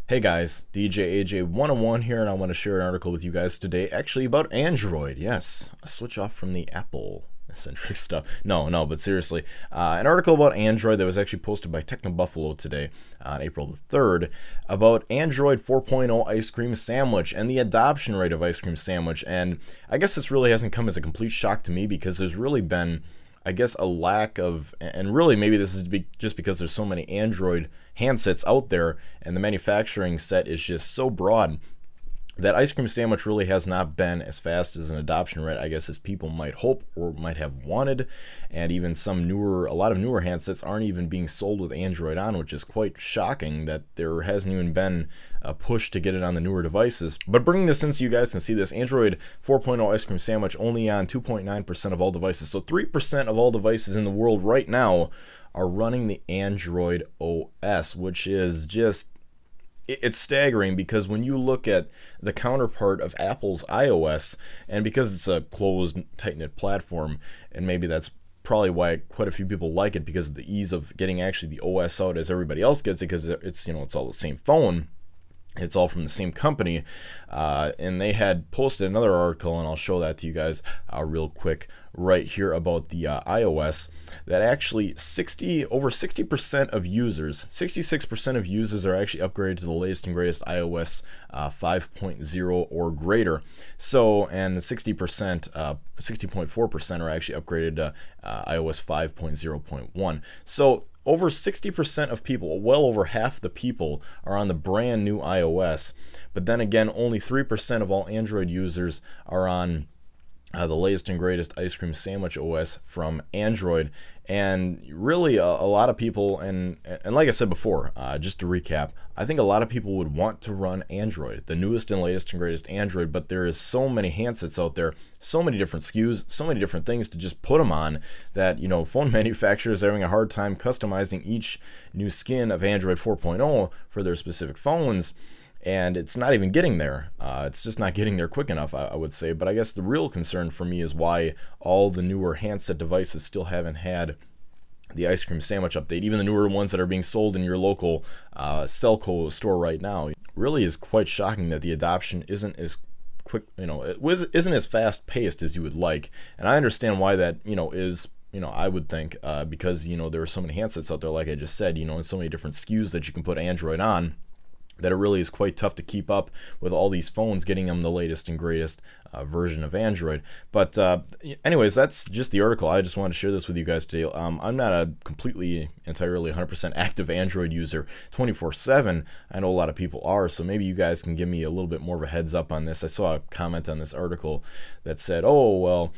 Hey guys, DJ AJ 101 here, and I want to share an article with you guys today actually about Android. Yes, a switch off from the Apple centric stuff. No, but seriously, an article about Android that was actually posted by Technobuffalo today on April the 3rd about Android 4.0 Ice Cream Sandwich and the adoption rate of Ice Cream Sandwich. And I guess this really hasn't come as a complete shock to me because there's really been, I guess, a lack of, and really maybe this is just because there's so many Android handsets out there and the manufacturing set is just so broad that Ice Cream Sandwich really has not been as fast as an adoption rate, I guess, as people might hope or might have wanted. And even a lot of newer handsets aren't even being sold with Android on, which is quite shocking that there hasn't even been a push to get it on the newer devices. But bringing this in so you guys can see this, Android 4.0 Ice Cream Sandwich only on 2.9% of all devices. So 3% of all devices in the world right now are running the Android OS, which is just, it's staggering because when you look at the counterpart of Apple's iOS, and because it's a closed, tight-knit platform, and maybe that's probably why quite a few people like it, because of the ease of getting actually the OS out as everybody else gets it, because it's, you know, it's all the same phone. It's all from the same company, and they had posted another article, and I'll show that to you guys real quick right here about the iOS, that actually over 60% of users, 66% of users are actually upgraded to the latest and greatest iOS 5.0 or greater. So, and 60%, 60.4% are actually upgraded to iOS 5.0.1. So, over 60% of people, well over half the people, are on the brand new iOS. But then again, only 3% of all Android users are on the latest and greatest Ice Cream Sandwich OS from Android. And really a lot of people, and like I said before, just to recap, I think a lot of people would want to run Android, the newest and latest and greatest Android, but there is so many handsets out there, so many different SKUs, so many different things to just put them on, that, you know, phone manufacturers are having a hard time customizing each new skin of Android 4.0 for their specific phones. And it's not even getting there. It's just not getting there quick enough, I would say. But I guess the real concern for me is why all the newer handset devices still haven't had the Ice Cream Sandwich update. Even the newer ones that are being sold in your local Cellco store right now. It really is quite shocking that the adoption isn't as quick, you know, isn't as fast paced as you would like. And I understand why that, you know, is, you know, I would think because, you know, there are so many handsets out there, like I just said, you know, and so many different SKUs that you can put Android on, that it really is quite tough to keep up with all these phones, getting them the latest and greatest version of Android. But anyways, that's just the article. I just wanted to share this with you guys today. I'm not a completely, entirely 100% active Android user 24/7. I know a lot of people are, so maybe you guys can give me a little bit more of a heads up on this. I saw a comment on this article that said, oh, well,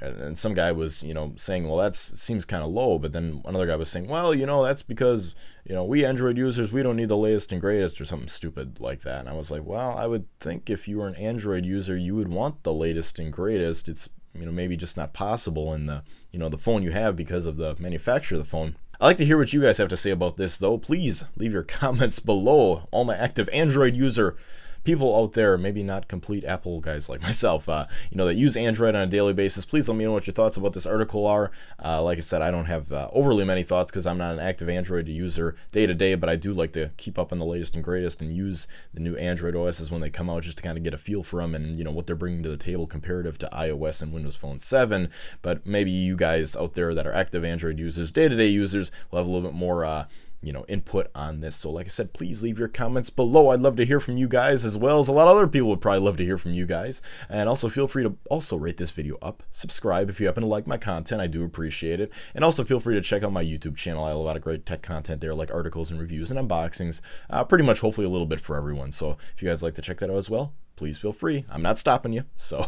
and some guy was, you know, saying, well, that seems kind of low. But then another guy was saying, well, you know, that's because, you know, we Android users, we don't need the latest and greatest, or something stupid like that. And I was like, well, I would think if you were an Android user, you would want the latest and greatest. It's, you know, maybe just not possible in the, you know, the phone you have because of the manufacturer of the phone. I'd like to hear what you guys have to say about this, though. Please leave your comments below. All my active Android user people out there, maybe not complete Apple guys like myself, you know, that use Android on a daily basis, please let me know what your thoughts about this article are. Like I said, I don't have overly many thoughts because I'm not an active Android user day to day, but I do like to keep up on the latest and greatest and use the new Android OSs when they come out, just to kind of get a feel for them and, you know, what they're bringing to the table comparative to iOS and Windows Phone 7. But maybe you guys out there that are active Android users, day-to-day users, will have a little bit more you know, input on this. So like I said, please leave your comments below. I'd love to hear from you guys, as well as a lot of other people would probably love to hear from you guys. And also feel free to also rate this video up, subscribe if you happen to like my content. I do appreciate it. And also feel free to check out my YouTube channel. I have a lot of great tech content there, like articles and reviews and unboxings, pretty much hopefully a little bit for everyone. So if you guys like to check that out as well, please feel free. I'm not stopping you. So,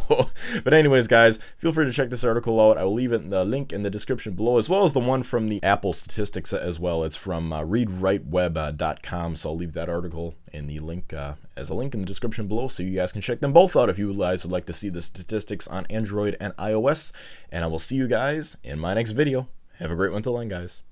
but anyways, guys, feel free to check this article out. I will leave it in the link in the description below, as well as the one from the Apple statistics as well. It's from readwriteweb.com. So I'll leave that article in the link as a link in the description below, so you guys can check them both out if you guys would like to see the statistics on Android and iOS. And I will see you guys in my next video. Have a great one till then, guys.